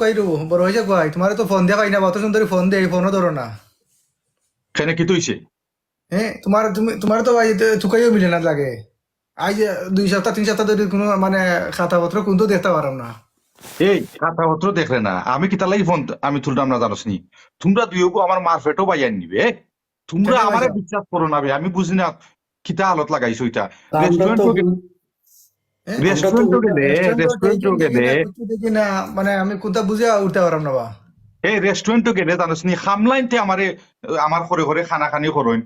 কইরু বড় হয়েছে কই তোমার তো ফোন দেখাই না, অত সুন্দরী ফোন দেই, ফোনও ধরো না। কেন কি তৈছে? হ্যাঁ, তোমার তো ভাই চুকাইও মিলে না লাগে। আজ 2 সপ্তাহ 3 সপ্তাহ ধরে কোনো মানে খাতাপত্র কিন্তু দেখতে পারাম না। এই কথাপত্র দেখলে না আমি কি তার লাগি ফোন আমি তুললাম না জানোস নি? তোমরা দুইও আমার মারফেটও বাইয়ান নিবে তোমরা কেনে আমারে ভাইসা বিশ্বাস করো না বে, আমি বুঝি না কিতা হালত লাগাইছো এটা। তা আমরা তো রেস্টুরেন্টও হ্যাঁ, রেস্টুরেন্টও গেলে রেস্টুরেন্টও দেখি রেস্টুরেন্টও দেখি গেলে না, কিছু দেখি না, মানে আমি কোনটা বুঝে উঠতে পারাম না বা। এই রেস্টুরেন্টও গেলে জানোস নি খামলাইনতে আমারে আমার ঘরে ঘরে খানা খানি করইন।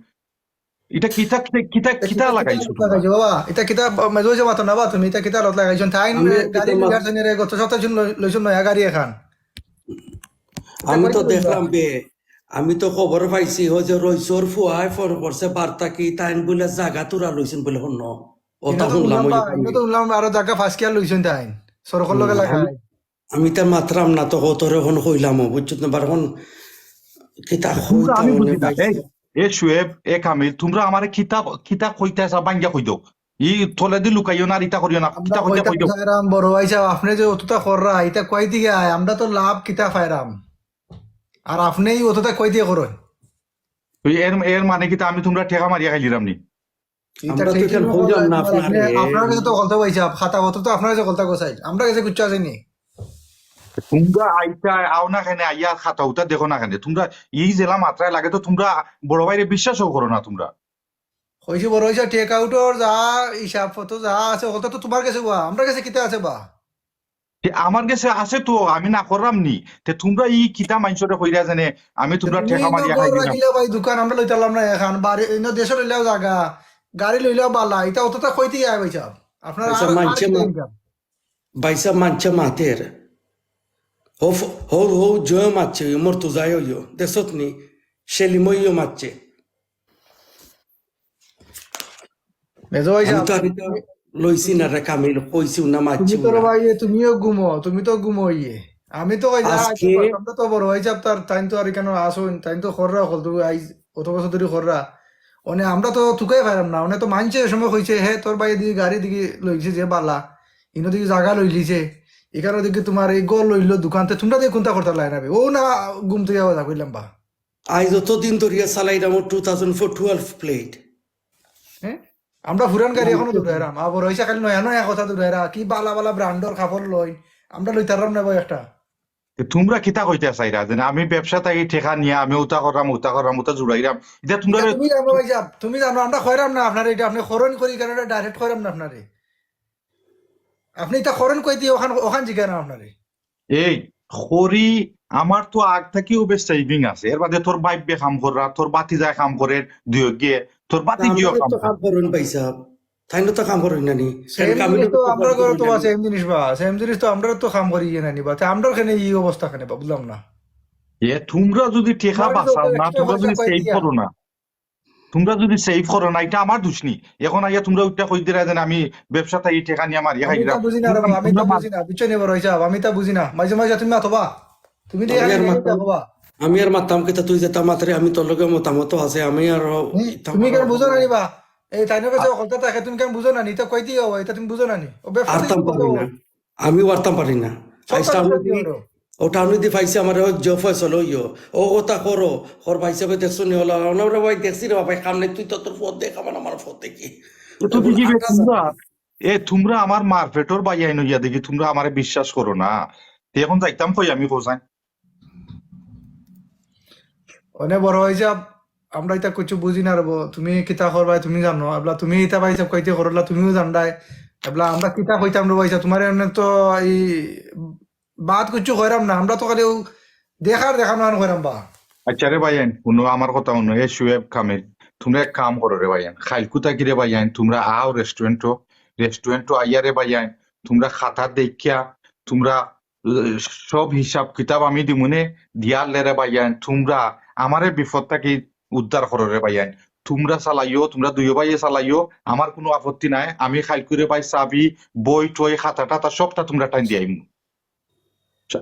এটা কিতা কিতা কিতা কিতা কিতা কিতা লাগাইছো লত তোমরা? লাগাইছো বাবা, এটা কিতা মেজো যে মাতো না বা, তুমি এটা কিতা লত লাগাইছো তাই আমি গাড়ি তো লইয়ার জন্য গত সপ্তাহ লইছো নয়া গাড়ি এখন। এটা আমি তো কইতে বলবা দেখলাম বে, আমি তো খবর পাইছি ও যে রইসর ফুয়ায় ফোন করছে বার্তা কি তাইন বলে জাগা তুরা লইছেন বলে হন ইনো ওটা তো শুনলাম উনলাম ওই বা, যে ইনো কইবে। তো উনলাম আরো জায়গা ফার্স্ট ইয়ার লইছেন তাই সরকল লগে আমি লাগাই। আমি তো মাত্রাম না তো তোরে হন কইলাম বুঝছত না বার হন কিতা তোমরা কইতা আমি মনে বুঝি না পাইছে। এ শুয়েব এ কামিল তোমরা আমারে কিতা কিতা কইতাছা বাঙ্গা কই দাও। ই তলে দি লুকাইও না আর ইটা করিও না আমরা কিতা কইতা কইতা কই দাও। ফায়রাম বড় ভাইসা, আপনি যে অতটা কররা এটা কই দিকে আয়, আমরা তো লাভ কিতা ফায়রাম, আর আপনি অতটা কই দিয়ে করুন। তুই এর এর মানে কি তা আমি তোমরা ঠেকা মারিয়া খাইলিরাম নি? এটা আমরা তো ঠিকই এখানে না করলে কইলাম না তোমার, আপনি আপনারে। আপনার কাছে তো গলতা পাইছা, খাতা পত্র তো আপনার কাছে গলতা গোছাই, আমরা কাছে কুচ্ছা আসেনি। তোমরা আইতা আও না কেন আইয়া খাতা উতা দেখো না কেন তোমরা এই জেলা মাত্রায় লাগে তো তোমরা বড় ভাইরে বিশ্বাসও করো না তোমরা। কইছি বড় ভাইসা টেক আউটর যা হিসাব পত্র যা আছে ওটা তো তোমার কাছে বা, আমরা কাছে কিতা আছে বা। এ আমার কাছে আছে তো আমি না করলাম নি। তে তোমরা ই কিতা মাইনসরে কইরা জানে আমি তো তোমরা তুমি ঠেকা মারিয়া নগর খাইলিরাম। রাখিলে ভাই দোকান আমরা লইতালাম না এখন, বাড়ি ইনো দেশে লইলেও জায়গা, গাড়ি লইলেও বালা, এটা অতটা কই দিয়ে আয় ভাইসা আপনার পয়সা আর আর মানছে কিতা ইনকাম। বাইসা মানছে মাতের হো হো হো জয় মারছে মোর তো যায় হইও দেখছত নি সেলিমইও মারছে। মেজো ভাইসা আমি তো আর এটা লইছি না রে কামিল কইছি না তুমি মারছি তো রে না ভাই তুমিও ঘুমো, তুমি তো ঘুমো ইয়ে, আমি তো কই যা আইতে আজকে। পারতাম না, তো বড় হয়ে যাব তার টাইম তো আর কেন আসুন, টাইম তো খররা হল তো আই অত বছর ধরে খররা অনে আমরা তো তুকাই পাইলাম না, অনে তো মানছে এ সময় কইছে হে তোর ভাই দিকে গাড়ি দিকে লইছে যে বালা, ইনো দিকে জায়গা লই লিছে, এখানে দিকে তোমার এই গল লইলো দোকানতে, তোমরা দিয়ে কোনটা করতে লাই না ও না ঘুম থেকে আওয়াজ কইলাম বা। আজ যতদিন ধরিয়া চালাইলাম 2012 প্লেট। হ্যাঁ, আমরা পুরান গাড়ি এখনো দূরাইরাম, আর বড় হয়েছে খালি নয়া নয়া কথা দূরাইরা, কি বালা বালা ব্র্যান্ডর কাপড় লই, আমরা লইতারাম না ভাই একটা। তে তোমরা কিতা কইতে চাইরা যে আমি ব্যবসা থাকি ঠেকা নিয়া আমি উতা করাম উতা জুড়াইরাম এটা তোমরা। এটা তুমি জানো ভাই সাহেব, তুমি জানো আমরা খয়রাম না আপনার, এটা আপনি খরণ করি কেন, ডাইরেক্ট খয়রাম না আপনারে, আপনি এটা খরণ কই দিয়ে ওখান ওখান জিজ্ঞাসা না আপনারে। এই খড়ি আমার তো আগ থেকেও বেশ সেভিং আছে এর বাদে তোর বাইবে কাম করা তোর বাতি যায় কাম করে দুই গিয়ে তোর বাতি আমরা গিয়েও কাম তো করে। কাম করুন পাইসা তাই না তো কাম করুন না নি সেম জিনিস কামিলের তো তো কাম আমরা ঘরে করুন তো না নি। সেম জিনিস বা, সেম জিনিস তো আমরা তো কাম করি না নিবা, আমরা এখানে এই অবস্থা খানে বা, বুঝলাম না। তোমরা যদি টেকা তোমার তো বাঁচাও না এক্সট্রা তোমরা খরচা যদি কই সেভ দিয়া। করো না তোমরা যদি সেভ করো না এটা আমার দোষ নি। এখন আইয়া তোমরা ওইটা কই দিরা যেন আমি ব্যবসা থাকি টেকা নিয়ে মারিয়া আমি তা খাইলাম। বুঝি না রে তোমরা বাবা, আমি তা তোমরা বুঝি না, পিছনে নেবার হয়েছে আমি তা বুঝি না, মাঝে মাঝে তুমি মাতবা, তুমি দিয়ে আমি খালি আর রেগে মাতাম যাবো বা। আমি আর মাতাম কেতা তুই যেতা মাত্রে আমি তোর লগে মতামত আছে আমি আর ইতাম তুমি আর কেন বুঝো না নিবা, এই তাইনের কাছে কথা থাকে, তুমি কেন বুঝো না নি, এটা কই দিয়ে হবো, এটা তুমি বুঝো না নি, ও ব্যবসা থেকে আরতাম করতে পারি হবো, না আমি আরতাম পারি না। সব আজ কাজ টাউন করতে দি হবো। ও টাউন দি পাইছে আমার জ ফয়সল হইও ও ওটা করো ওর ভাই হিসাবে দেখছো নি হলো আমরা ভাই দেখছি রে ভাই কাম নাই তুই তো তোর ফোন দেখ আমার আমার ফোন দেখি তো এখন দেখিবে আকাশ তোমরা আছে। তোমরা আমার মারপেটর বাইয়াই নইয়া দেখি তোমরা আমারে বিশ্বাস করো না। তে এখন যাইতাম কই আমি কোথায়? অনেক বড় হয়েছে, আমরা এটা কিছু বুঝি না রব, তুমি কিতা করবাই তুমি জানো, এবলা তুমি এটা পাইছা কইতে করলা তুমিও জানদাই, এবলা আমরা কিতা কইতাম রব পাইছা তোমার এমনি তো এই বাদ কিছু কইরাম না, আমরা তো খালি দেখার দেখানো আন কইরাম বা। আচ্ছা রে ভাইয়ান শুনো আমার কথা শুনো এ শুয়েব কামিল তোমরা এক কাম করো রে ভাইয়ান খাইলকুতা কি রে ভাইয়ান তোমরা আও রেস্টুরেন্টও আইয়া রে ভাইয়ান তোমরা খাতা দেখিয়া তোমরা আহ, সব হিসাব কিতাব আমি দিমুনে দিয়ালে রে ভাইয়ান তোমরা আমারে বিপদ থাকি উদ্ধার করো রে ভাইয়ান। তোমরা চালাইও তোমরা দুই ভাইয়ে চালাইও আমার কোনো আপত্তি নাই আমি খাইলকুরে ভাই চাবি বই টই খাতা টাতা সবটা তোমরা টাইম দিয়াই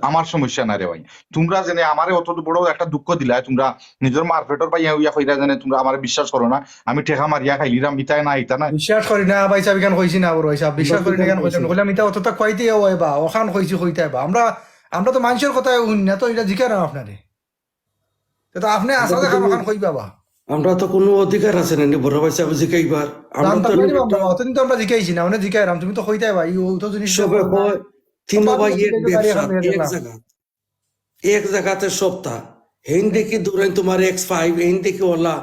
আমার সমস্যা নাই রে ভাই। তোমরা জেনে আমারে অত বড় একটা দুঃখ দিলা তোমরা নিজের মার্কেটর বা ইয়া কইরা জানে তোমরা আমার বিশ্বাস করো না আমি ঠেকা মারিয়া খাইলিরাম ইতাই না ইতা না। বিশ্বাস করি না ভাই সাহেব কেন কইছি না বড় হইছা, আমরা বিশ্বাস তো করি না কেন কেন কইছি কইতাম, কইলাম এটা অতটা কইতে হয় বা ওখান কইছি কইতে বা, আমরা আমরা তো মানুষের কথা শুনি না, তো এটা জিজ্ঞাসা আপনারে, তো আপনি আসা দেখা মাখান কই বাবা আমরা তো কোনো অধিকার আছে না বড় ভাই সাহেব জিকাইবার। আমরা তো আমরা অতদিন তো আমরা জিজ্ঞাসি না, মানে জিজ্ঞাসা তুমি তো কইতাই ভাই ও তো জিনিস সবে হয় তিন ভাই এক গাড়ি ব্যবসা এখন নিয়ে এক গেলাম। জায়গা এক জায়গাতে সপ্তাহ হেন দেখি দূরাই তোমার X5 হেন দেখি ওলা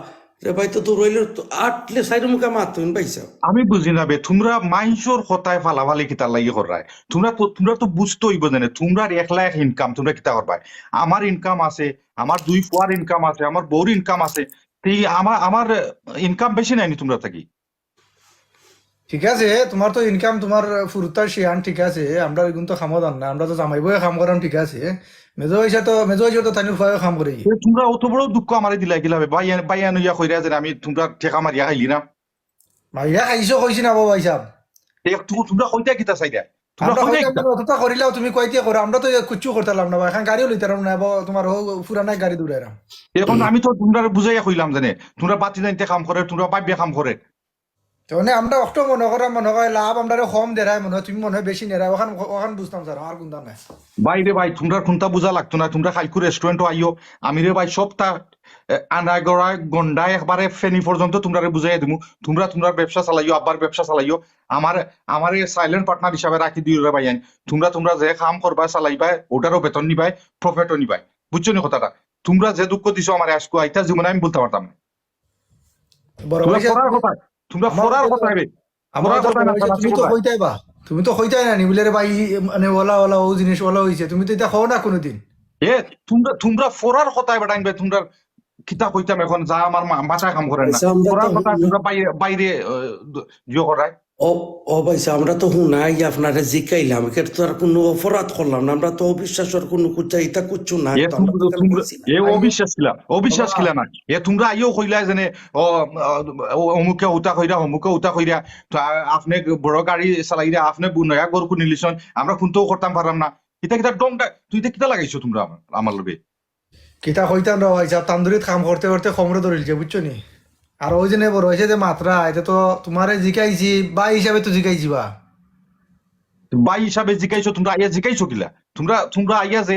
রে ভাই তো দূরাইলে তো আটলে সাইড মুখে মারতেন ভাই সাহেব। আমি বুঝি না বে, তোমরা মাইনসর কথায় ফালাফালি কিতা লাগি করায়, তোমরা তো বুঝতে হইব জানে তোমরা 1 লাখ ইনকাম তোমরা কিতা করবাই। আমার ইনকাম আছে, আমার 2 ফুয়ার ইনকাম আছে, আমার বউর ইনকাম আছে, তুই আমার ইনকাম বেশি নাইনি তোমরা থাকি। ঠিক আছে, তোমার তো ইনকাম তোমার ফুরুতার শিয়ান ঠিক আছে, আমরা এগুন তো খামো দান না, আমরা তো জামাই বয়ে কাম করাম ঠিক আছে, মেজো হয়েছে তো তাইনুর ভয়ে কাম করে। তোমরা অত বড় দুঃখ আমারে দিলাই গিলা বাইয়ান ইয়া কইরা যে আমি তোমরা ঠেকা মারিয়া খাইলি না। ভাইয়া খাইছো কইছি না বাবা হিসাব, তোমরা কইতা কিতা চাইরা, তোমরা আমরা কইতা কইতাম কিতা। না, অতটা করিলাও তুমি কইতে করো, আমরা তো কুচ্ছু করতাম না, এখন গাড়িও লইতাম না, তোমার পুরানাই গাড়ি দূরাইরাম। এখন আমি তো তোমরা বুঝাইয়া কইলাম জানে তোমরা বাতি জানতে কাম করে, তোমরা বাইবে কাম করে। মানে আমরা অষ্ট মনে হয় লাভ আমরা কম দেরাই মনে হয়, তুমি মনে হয় বেশি নেরাই, ওখান ওখান বুঝতাম স্যার আমার গুন্দাম নাই। বাইরে ভাই তোমরা কোনটা বুঝা লাগতো না, তোমরা খাইকু রেস্টুরেন্টও আইও, আমি রে ভাই সপ্তাহ আনাগড়া গন্ডায় একবারে ফেনি পর্যন্ত তোমরা বুঝাইয়া দিমু। তোমরা ব্যবসা চালাইও, আব্বার ব্যবসা চালাইও, আমার সাইলেন্ট পার্টনার হিসাবে রাখি দিও রে ভাই। তোমরা যে কাম করবা চালাইবা ওটারও বেতন নিবাই, প্রফিটও নিবাই, বুঝছো নি কথাটা। তোমরা যে দুঃখ দিছো আমার আজকে আইতা জীবনে আমি বলতে পারতাম না। বড় তোমরা ভাই ফরার কথা, তোমরা ফরার কথা বে, আমার ফরার তো কথা না তুমি তো কইতাই বা, তুমি তো কইতাই না নিবিলে রে ভাই, মানে ওলা ওলা ও জিনিস ওলা হইছে, তুমি তো এটা খাও না কোনোদিন। এ তোমরা ফরার কথায় বেটাইবে, তোমরা কিতা কইতাম এখন যা আমার মাথায় কাম করেন না। আচ্ছা, আমরা ফরার তো কথা তোমরা বাইরে ইয়ে করায়। ও ও ভাই সাহেব, আমরা তো হুনাই আপনারে জিকাইলাম, এটা তো আর কোনো অপরাধ করলাম না, আমরা তো অবিশ্বাসের কোনো কুচা ইটা কুচ্ছু না এ তো, আমরা তো কেন তোমরা কইছি না। এ অবিশ্বাস খিলা না। তোমরা আইও কইলা যেনে অমুকে উতা কইরা তো আপনি বড় গাড়ি চালাইরা আপনি নয়া গরু নিলিছন, আমরা কোনটাও করতাম পারলাম না। কিতা ডংটা তুই কিতা লাগাইছো তোমরা আমার লগে। কিতা কইতাম রে ভাই সাহেব, তান্দুরিত কাম করতে করতে খমরে ধরিলছে বুঝছো নি। আর ওই জন্য বড় হয়েছে যে মাত্রা, এটা তো তোমারে জিকাইছি বা হিসাবে তো জিকাইছি বা। বাই হিসাবে জিকাইছো, তোমরা আইয়া জিকাইছো কিলা। তোমরা আইয়া যে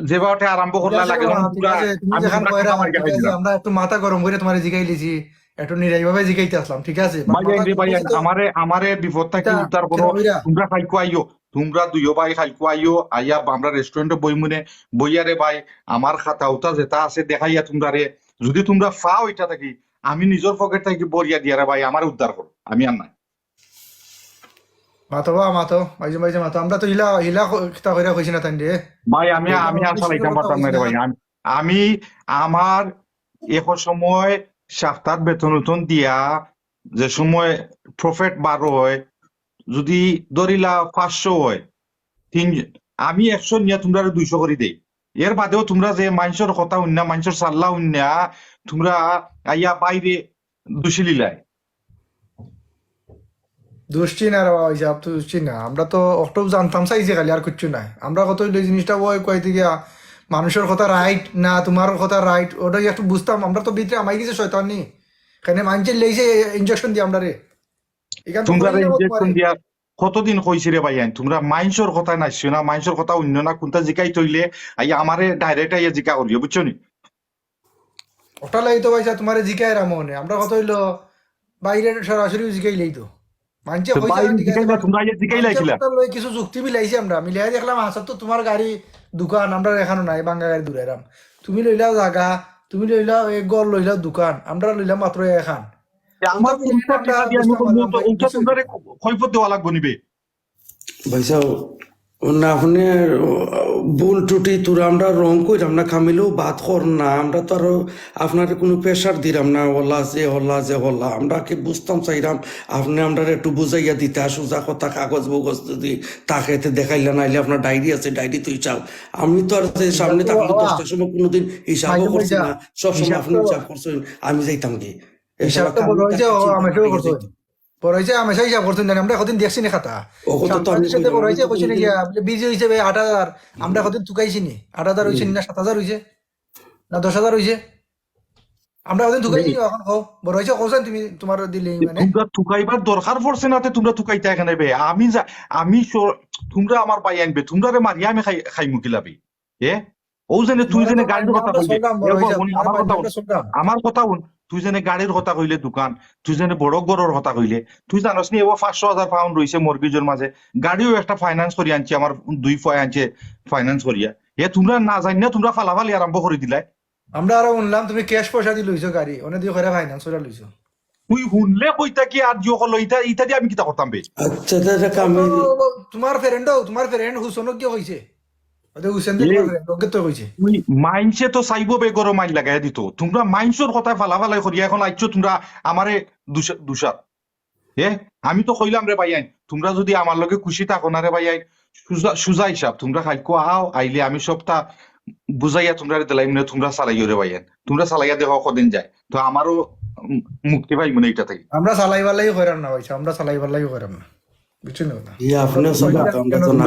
যেভাবে আরম্ভ ঠিক করলা আছে লাগে বাবা, ঠিক আছে, তুমি যেখান কইরা ঠিক আছে, আমরা একটু মাথা গরম করে তোমারে জিকাই লিছি, একটু নিরাই ভাবে জিকাইতে আসলাম ঠিক আছে। আমারে বিপদ থাকি এটা উদ্ধার করো। কেন হইরা? তোমরা খাইকো আইও, তোমরা দুইও ভাই খাইকো আইও, আইয়া আমরা রেস্টুরেন্টে বইমুনে বইয়ারে ভাই আমার খাতা উতা যেটা আছে দেখাইয়া তোমরা রে, যদি তোমরা ফাও এটা থাকি আমি নিজের পকেট থেকে বরিয়া দিয়ারে ভাই আমার উদ্ধার করো, আমি আর নাই। মাতো বা মাতো, বাইজে বাইজে মাতো, আমরা তো হিলা হিলা কিতা কইরা কইছি না তাই রে। ভাই আমি আর চালাইতাম পারতাম না রে ভাই। আমি আমার এখন সময় সপ্তাহ বেতন উতন দিয়া যে সময় প্রফিট 12 হয়, যদি ধরিলা 500 হয়, আমি 100 নিয়ে তোমরা 200 করে দেই। এর বাদেও তোমরা যে মানুষের কথা উন্না, মানুষের সাল্লা উন্না, তোমরা আইয়া বাইরে দুষি লিলাই। দুষ্টি না রে বাবা হিসাব, তো দুষ্টি না, আমরা তো অক্টোব জানতাম চাইছি খালি আর কিচ্ছু নাই। আমরা কত এই জিনিসটা ওই কইতে গিয়া মানুষের কথা রাইট না তোমার কথা রাইট ওটাই একটু বুঝতাম, আমরা তো ভিতরে আমাই গেছে শয়তানি, এখানে মানুষের লেইছে ইনজেকশন দিয়ে আমরা রে, এখান তো তোমরা কই যাবো ইনজেকশন তোমারে। দিয়া কতদিন কইছি রে ভাই, তোমরা মানুষের কথা নাইছো না, মানুষের কথা অন্য না কোনটা জিকাই তৈলে আইয়া আমারে ডাইরেক্ট আইয়া জিকা করিও, বুঝছো নি। ওটা লাই তো ভাইসা তোমারে জিকাই রামনে, আমরা কত হইলো বাইরে সরাসরি জিকাই লই তো মানছে তো কইছে বাইরে ঠিক আছে, জিকাইলা তোমরা আইয়া জিকাই মানুষের লাইছিলা। কথা লই কিছু যুক্তি মিলাইছি আমরা, মিলাই দেখলাম আসা তো তোমার গাড়ি দোকান, আমরা এখানো নাই বাঙ্গা গাড়ি দূরাইরাম, তুমি লইলাও জায়গা, তুমি লইলাও এক গড় লইলাও দোকান, আমরা লইলাম মাত্র এখান। আমার উল্টা টিকা দিয়া আমি বলবো তো উল্টা তোমরা আমরা কৈফত দেওয়া লাগবো নিবে। ভাই সাহেব না আপনি ভুল টুটি তোরা আমরা রং কইরাম না, খামিলেও বাদ কর না, আমরা তো আরো আপনার কোনো প্রেশার দিলাম না, হলা যে হলা আমরা কি বুঝতাম চাইরাম আপনি আমরা একটু বুঝাইয়া দিতে সোজা কথা, কাগজ বগজ যদি তাকে দেখাইলে নাইলে আপনার ডায়েরি আছে ডায়েরি তুই চাও। আমি তো আর যে সামনে থাকলে 10টার সময় কোনোদিন হিসাবও করছি না, সবসময় আপনি হিসাব করছেন, আমি যাইতাম কি হিসাব তো বড় হয়েছে, আমাকেও করতো বড় হয়েছে, আমি হিসাব করতেন জানি, আমরা কদিন দেখছি না খাতা সাথে বড় হয়েছে, কইছি নাকি বিজি হয়েছে 8,000, আমরা কদিন চুকাইছি নি 8,000 হয়েছে না 7,000 হয়েছে না 10,000 হয়েছে। আমরা ওদিন ঠুকাই দিই এখন কও বড় হয়েছে কৌছেন তুমি তোমার দিলে মানে তোমরা থুকাইবার দরকার পড়ছে না তে তোমরা থুকাইতে এখানে বে আমি তোমরা আমার পাই আনবে তোমরা রে মারিয়া আমি খাই মুকিলাবি এ ও জানে তুই জানে গাড়ির কথা আমরা কইলে শুনলাম বড় হয়েছে আমার কথা আমরা শুনলাম আমার কথা শুন তুই জানে গাড়ির কথা কইলে দোকান তুই জানে বড় গড়র কথা কইলে তুই জানস নি এবার 500,000 পাউন্ড রইছে মর্গেজের মাঝে গাড়িও একটা ফাইন্যান্স করি আনছি আমার 2 ফয় আনছে ফাইন্যান্স করিয়া এ তোমরা না জানি না তোমরা ফালাফালি আরম্ভ করে দিলাই আমরা আরো শুনলাম তুমি ক্যাশ পয়সা দিয়ে লইছো গাড়ি অনেক দিয়ে করে ফাইন্যান্স করে লইছো তুই শুনলে কইতা কি আর জিও হলো ইটা দিয়ে আমি কিতা করতাম বে আচ্ছা দাদা কামিল তোমার ফ্রেন্ড হুসনক কি কইছে ওদের হুসেন যে তোমার ফ্রেন্ড ওকে তো কইছে তুই মাইনসে তো চাইব বেগর মাইল লাগাই দিত তোমরা মাইনসর কথা ফালাফালাই করিয়া এখন আইছো তোমরা আমারে দুষার আমি তো কইলাম রে ভাইয়াই তোমরা যদি আমার লগে খুশি থাকো না রে ভাইয়াই সুজা হিসাব তোমরা খাইকো আও আইলে আমি সবটা বুঝাইয়া তোমরা দিলাইম না তোমরা চালাইও রে ভাইয়াই তোমরা চালাইয়া দেখো কদিন যায় তো আমারও মুক্তি পাই মনে এটা থেকে আমরা চালাইবার লাগি কইরাম না ভাইছা আমরা চালাইবার লাগি কইরাম না বুঝছেন না ই আপনি সব আমরা তো না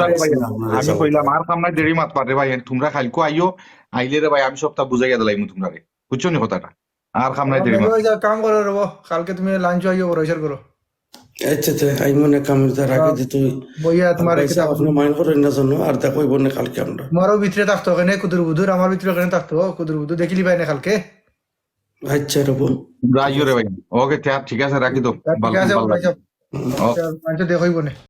আমি কইলাম আর কাম নাই দেরি মাত পারে ভাই তোমরা খাইকো আইও আইলে রে ভাই আমি সবটা বুঝাইয়া দিলাইম তোমরা রে বুঝছো নি কথাটা আর কাম নাই দেরি মাত কাম করো রব কালকে তুমি লাঞ্চ আইও বড় করো আচ্ছা তো আই মনে কামিল তার আগে যে তুই বইয়া তোমার আপনি মাইন্ড করেন না জন্য আর দেখো বনে কালকে আমরা তোমারও ভিতরে থাকতো ওখানে কুদুর বুদুর আমার ভিতরে ওখানে থাকতো কুদুর বুদুর দেখিলি পাই না কালকে আচ্ছা রব রাইও রে ভাই ওকে ঠিক আছে রাখি তো ঠিক আছে ভালো ভাইছা দেখইব না